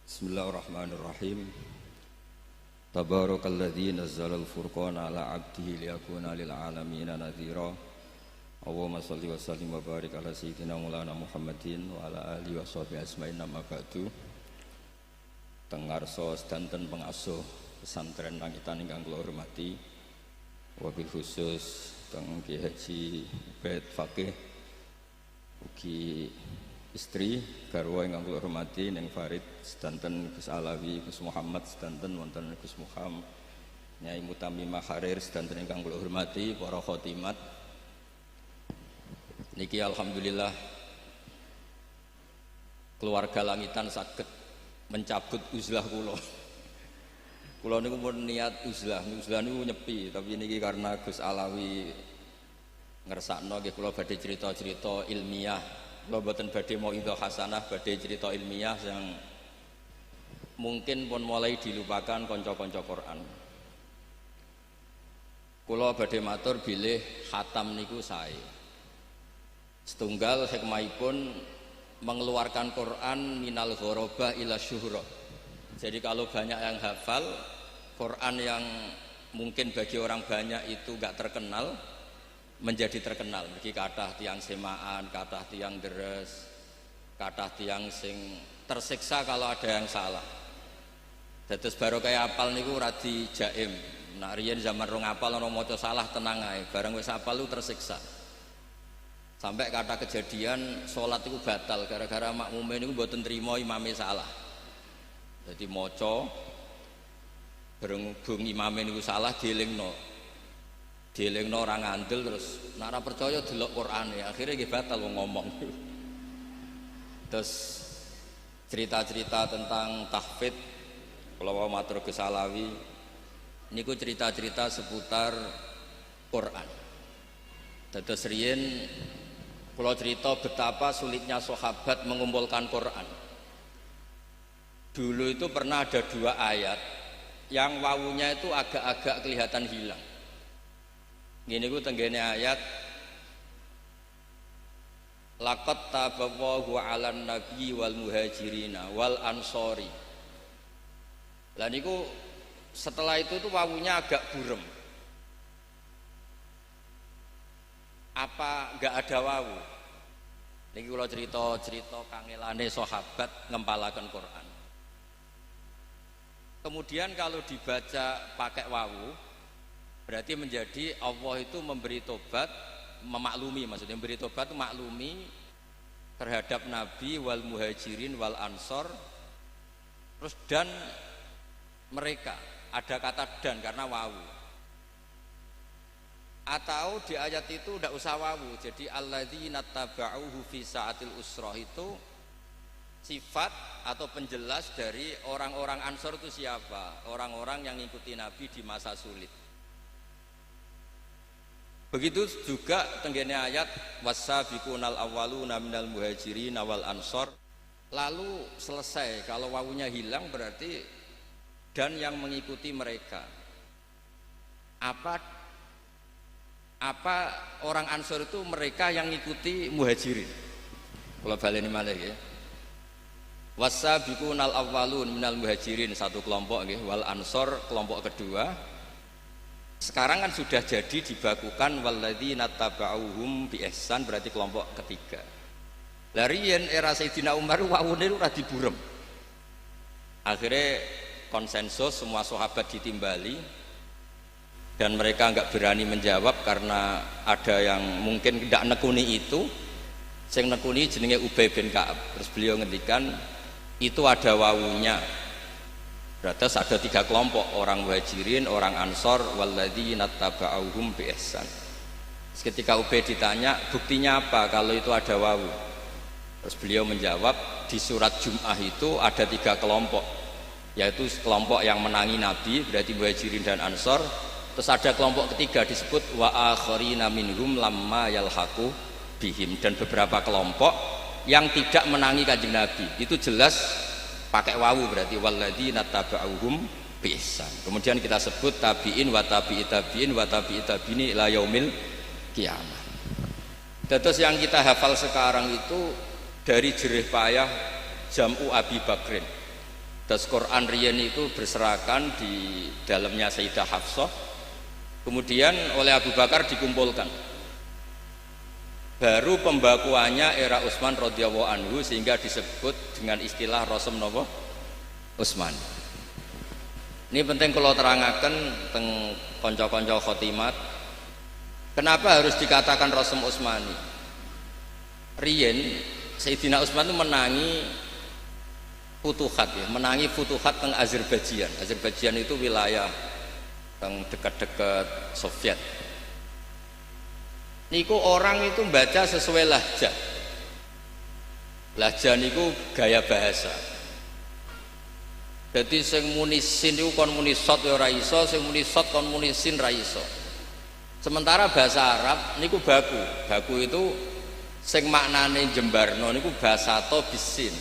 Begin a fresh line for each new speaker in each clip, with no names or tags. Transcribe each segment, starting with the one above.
Bismillahirrahmanirrahim. Tabarakalladzi nazzalal furqana ala 'abdihi liyakuna lil 'alamin nadhira. Allahumma shalli wa sallim wa barik ala sayyidina Maulana Muhammadin wa ala alihi washabihi ajmain amma ba'du. Tengarso sedanten pengasuh pesantren Langitan ingkang kula hormati, wabil khusus teng Ki Haji Ubaid Fakih ugi istri garwa ingkang kula hormati Neng Farid sedanten Gus Alawi, Gus Muhammad sedanten wonten Gus Muhammad, Nyai Mutamimah Harir sedanten ingkang kula hormati para khotimat. Niki alhamdulillah keluarga Langitan saged mencabut uzlah kula. Kula niku pun niat uzlah niku nyepi, tapi niki karena Gus Alawi ngersakno nggih kula badhe cerita-cerita ilmiah. Kula boten badhe mauidhah hasanah, badhe cerita ilmiah yang mungkin pun mulai dilupakan kanca-kanca Quran. Kula badhe matur bilih khatam niku sae. Setunggal hikmahipun mengeluarkan Quran minal ghorobah ila syuhra. Jadi kalau banyak yang hafal Quran yang mungkin bagi orang banyak itu gak terkenal menjadi terkenal. Bagi kathah tiang semaan, kathah tiang deres, kathah tiang sing tersiksa kalau ada yang salah. Dados barokah apal niku ora dijaim. Nak riyen zaman rong apal ana maca salah tenang ae, bareng wis apal lu tersiksa. Sampai kata kejadian sholat itu batal gara-gara makmume niku mboten trima imame salah. Jadi maca berhubung imame niku salah dielingno orang ngandel terus nek ora percaya delok Qur'ane akhirnya nggih batal wong ngomong. Terus cerita-cerita tentang tahfidz kula wau matur Gus Alawi niku cerita-cerita seputar Quran. Dados riyen kula cerita betapa sulitnya sahabat mengumpulkan Quran. Dulu itu pernah ada 2 ayat yang wawunya itu agak-agak kelihatan hilang. Gini ku tenggene ayat laqad taballahu 'alan nabi wal muhajirina wal ansori. Lah niku setelah itu tuh wawunya agak burem. Apa enggak ada wawu? Niki kula cerita kangelane sahabat ngempalaken Quran. Kemudian kalau dibaca pakai wawu berarti menjadi Allah itu memberi tobat, memaklumi, maksudnya memberi tobat itu maklumi terhadap Nabi wal muhajirin wal ansor. Terus dan mereka, ada kata dan karena wawu. Atau di ayat itu tidak usah wawu, jadi alladzina taba'uhu fi sa'atil usrah itu sifat atau penjelas dari orang-orang Ansor itu siapa? Orang-orang yang mengikuti Nabi di masa sulit. Begitu juga tenggene ayat wasabiqunal awwaluna minal muhajirin wal ansor. Lalu selesai, kalau wawunya hilang berarti dan yang mengikuti mereka. Apa orang Ansor itu mereka yang ngikuti muhajirin. Kalau baleni malih ya. Wasabiqunal awwalun minal muhajirin satu kelompok nggih, wal ansor kelompok kedua. Sekarang kan sudah jadi dibakukan walladzina taba'uhum bi ihsan berarti kelompok ketiga. Lah riyen era Sayyidina Umar wawune ora diburem. Akhirnya konsensus semua sahabat ditimbali dan mereka enggak berani menjawab karena ada yang mungkin tidak nekuni itu. Sing nekuni jenenge Ubay bin Ka'ab. Terus beliau ngendikan itu ada wawunya. Berarti ada 3 kelompok, orang muhajirin, orang ansor, walladzina taba'uhum bi ihsan. Ketika Ubay ditanya buktinya apa kalau itu ada wawu, terus beliau menjawab di surat Jum'ah itu ada 3 kelompok, yaitu kelompok yang menangi Nabi berarti muhajirin dan ansor. Terus ada kelompok ketiga disebut wa akharina minhum lamma yalhaqu bihim, dan beberapa kelompok yang tidak menangi Kanjeng Nabi. Itu jelas pakai wawu berarti walladzina taba'uhum bi ihsan. Kemudian kita sebut tabi'in wa tabi'i tabi'in wa tabi'i tabi'in ila yaumil kiamah. Terus yang kita hafal sekarang itu dari jerih payah Jam'u Abi Bakrin. Das Quran riyen itu berserakan di dalamnya Sayyidah Hafsah, kemudian oleh Abu Bakar dikumpulkan. Baru pembakuannya era Utsman radhiyallahu anhu sehingga disebut dengan istilah Rasm napa Utsman. Ini penting kalau terangaken teng kanca-kanca khotimat. Kenapa harus dikatakan Rasm Utsmani? Riyen Sayyidina Utsman itu menangi futuhat ya, menangi futuhat teng Azerbaijan. Azerbaijan itu wilayah teng dekat-dekat Soviet. Niku orang itu baca sesuai lahjah. Lahjah niku gaya bahasa. Jadi sing muni sin niku kon muni sot ya ora iso, sing muni sot kon muni sin ra iso. Sementara bahasa Arab niku baku. Baku itu sing maknane jembarno niku basato bisin.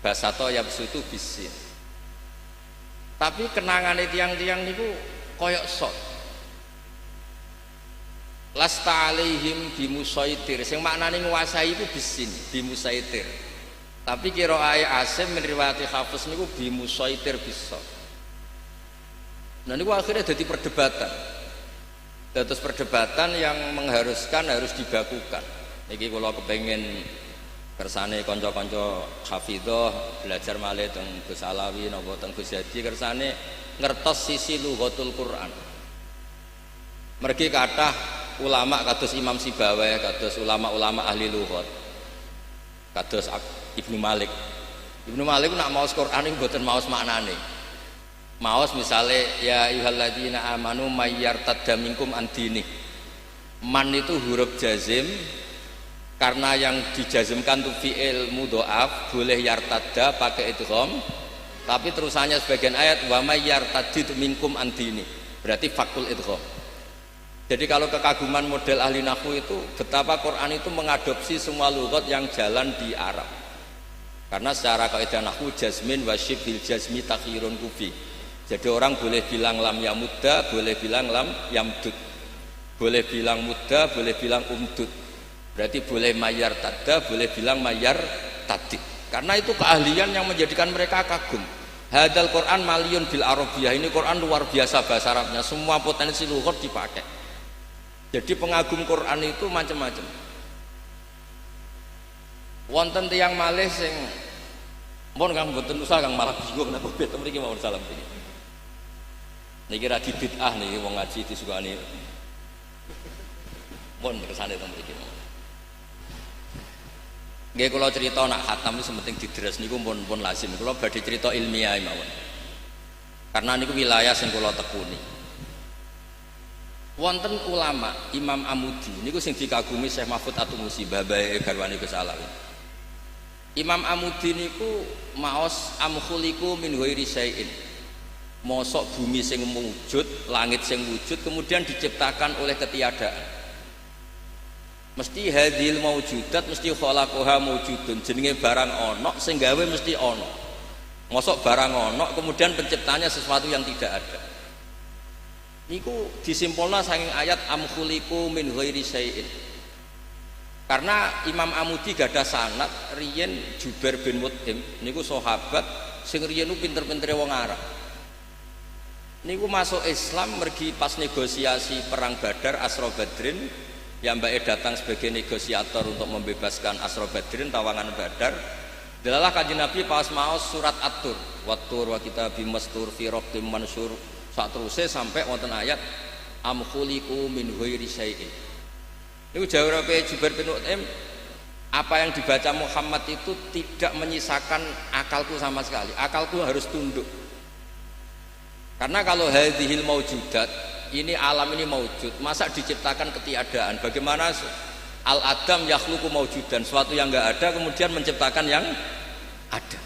Basato yabsutu bisin. Tapi kenangane tiang-tiang niku koyok sok. Lasta alaihim bimusaitir. Sing maknane nguasai itu bisin, bimusaitir. Tapi qiraa'e Asim min riwayat Hafs niku bimusaitir bisot. Nah niku akhirnya jadi perdebatan. Terus perdebatan yang mengharuskan harus dibakukan. Niki kula kepengin kersane kanca-kanca hafidhah belajar malih teng Gus Alawi napa teng Gus Hadi kersane ngertos sisi lughatul Quran. Mergi kathah ulama kados Imam Sibawayh, kados ulama-ulama ahli lughat. Kados Ibnu Malik. Ibnu Malik nak maos Quran niku mboten maos maknane. Maos misale ya ayyuhalladzina amanu mayyartadda minkum an dini. Man itu huruf jazim. Karena yang dijazmkan tuh fi'il mudhoaf boleh yartadda pakai idgham, tapi terusannya sebagian ayat wa may yartadid minkum antini berarti fakul idgham. Jadi kalau kekaguman model ahli nahwu itu betapa Quran itu mengadopsi semua lughat yang jalan di Arab. Karena secara kaidah nahwu jazmin wa syibhil jazmi takhirun kufi. Jadi orang boleh bilang lam yamudda, boleh bilang lam yamdud. Boleh bilang mudda, boleh bilang umdud. Berarti boleh mayar tada, boleh bilang mayar tadik. Karena itu keahlian yang menjadikan mereka kagum. Hadal Quran maliyun bil arabiyah. Ini Quran luar biasa bahasa Arabnya. Semua potensi lughat dipakai. Jadi pengagum Quran itu macam-macam. Wonten tiyang malih sing mun kang mboten usah kang malah bingung napa beto mriki mawon salam iki. Niki ra bid'ah niki wong ngaji disukani. Mun kersane teng mriki. Nggih kula cerita nak khatam itu sementing didres niku pun lazim. Kula badhe cerita ilmiah mawon. Karena niku wilayah sing kula tekuni. Wonten ulama Imam Amudi niku sing dikagumi Syekh Mahfud At-Tumusi babae garwane Gus Alawi. Imam Amudi niku maos amkhuliku min ghairi syai'in. Mosok bumi sing wujud, langit sing wujud kemudian diciptakan oleh ketiadaan. Mesti hadhil maujudat mesti khalaqaha maujudun, jenenge barang ono sing gawe mesti ono. Mosok barang ono kemudian penciptanya sesuatu yang tidak ada. Niku disimpulna saking ayat am khuliqu min ghairi syai'in. Karena Imam Amudi gadah sanad riyen Jubair bin Mut'im niku sahabat sing riyen pinter-pintere wong Arab. Niku masuk Islam mergi pas negosiasi perang Badar Asra Badrin. Ya mbak datang sebagai negosiator untuk membebaskan Asra Badrin tawangan Badar. Delalah kanjeng Nabi pas maos surat At-Tur, Wat-Tur wa kitabim mastur fi raqim mansur sak teruse sampai wonten ayat am khuliqu min ghairi syai'in. Niku jawabe Jubair bin Mut'im, apa yang dibaca Muhammad itu tidak menyisakan akalku sama sekali. Akalku harus tunduk. Karena kalau hadhil maujudat ini alam ini maujud, masa diciptakan ketiadaan? Bagaimana al-adam yakhluqu maujudan, suatu yang enggak ada kemudian menciptakan yang ada.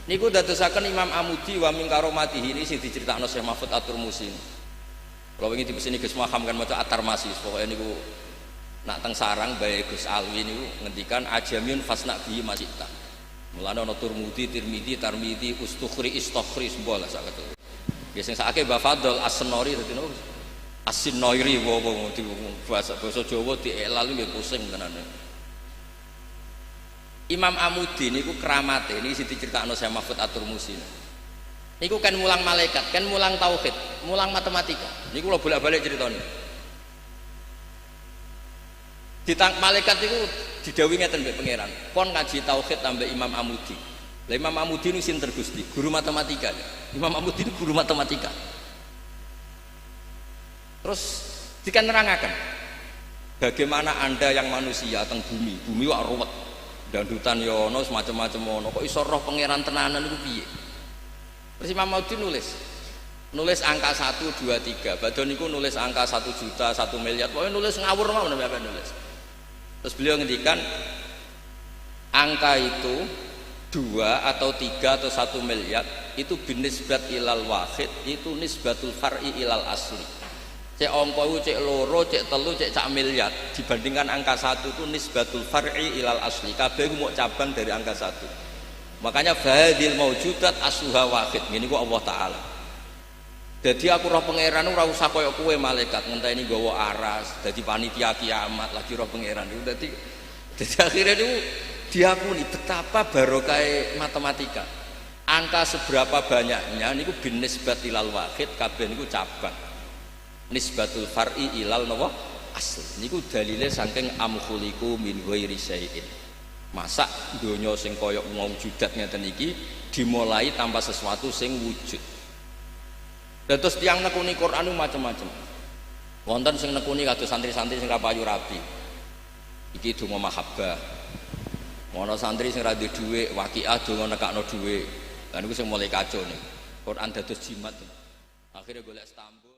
Niku dadosaken Imam Amudi wa min karomatihi ini sing diceritakno Syekh Mahfud At-Tumusi. Kalau wingi dipeseni Gus Muhammad kan maca At-Tarmasi, pokoke niku nak teng sarang bae Gus Alwi niku ngendikan ajamyun fasna bihi masita. Mulane ana Turmudi, Tirmidzi, Tarmidzi, Ustukhri, Istokhri sembola sak ketu. Ya sing sakake Mbah Fadl As-Senori dadi nopo? As-Sinoiri di bahasa Jawa dielal nggih pusing tenan. Imam Amudi niku keramate niki sing diceritakno Syekh Mahfud At-Turmusi. Niku kan mulang malaikat, kan mulang tauhid, mulang matematika. Niku kula bolak-balik critane. Ditang malaikat niku didhawuhi ngeten mbek pangeran, "Kon ngaji tauhid tambah Imam Amudi." Lah Imam Amudi niku sinten Gusti? Guru matematika. Imam Amudi niku guru matematika. Terus dikanerangaken bagaimana Anda yang manusia teng bumi wak ruwet. Dandutan ya ono semacam-macam ono. Kok iso roh pangeran tenanan niku piye? Terus Imam Amudi nulis angka 1 2 3. Badhe niku nulis angka 1 juta, 1 miliar. Pokoke nulis ngawur mawon sampeyan nulis. Terus beliau ngendikan angka itu 2 atau 3 atau 1 miliar itu binisbat ilal wahid, itu nisbatul far'i ilal asli. Cek angka itu cek loro, cek telu, cek sak miliar dibandingkan angka 1 itu nisbatul far'i ilal asli. Kabeh ku mau cabang dari angka 1. Makanya fahadil maujudat asluha wahid. Ngene ku Allah taala. Jadi aku roh pangeran ora usah koyo kowe malaikat ngenteni nggawa aras dadi panitia kiamat lagi roh pangeran itu dadi akhirnya itu diakuni betapa barokah matematika. Angka seberapa banyaknya niku bin nisbat ilal wahid kabeh niku cabang. Nisbatul far'i ilal nawa asl. Niku dalile saking am khuliqu min ghairi syai'in. Masa donya sing koyo maujudat ngeten iki dimulai tanpa sesuatu sing wujud. Dan terus tiang nekuni Quran itu macam-macam. Wonten sing nekuni kados santri-santri sing ra payu rabi. Iki donga mahabbah. Ono santri sing ra duwe dhuwit, waqiah donga nekakno dhuwit. Lah niku sing mulai kacau nih. Quran dados jimat. Akhirnya golek stambul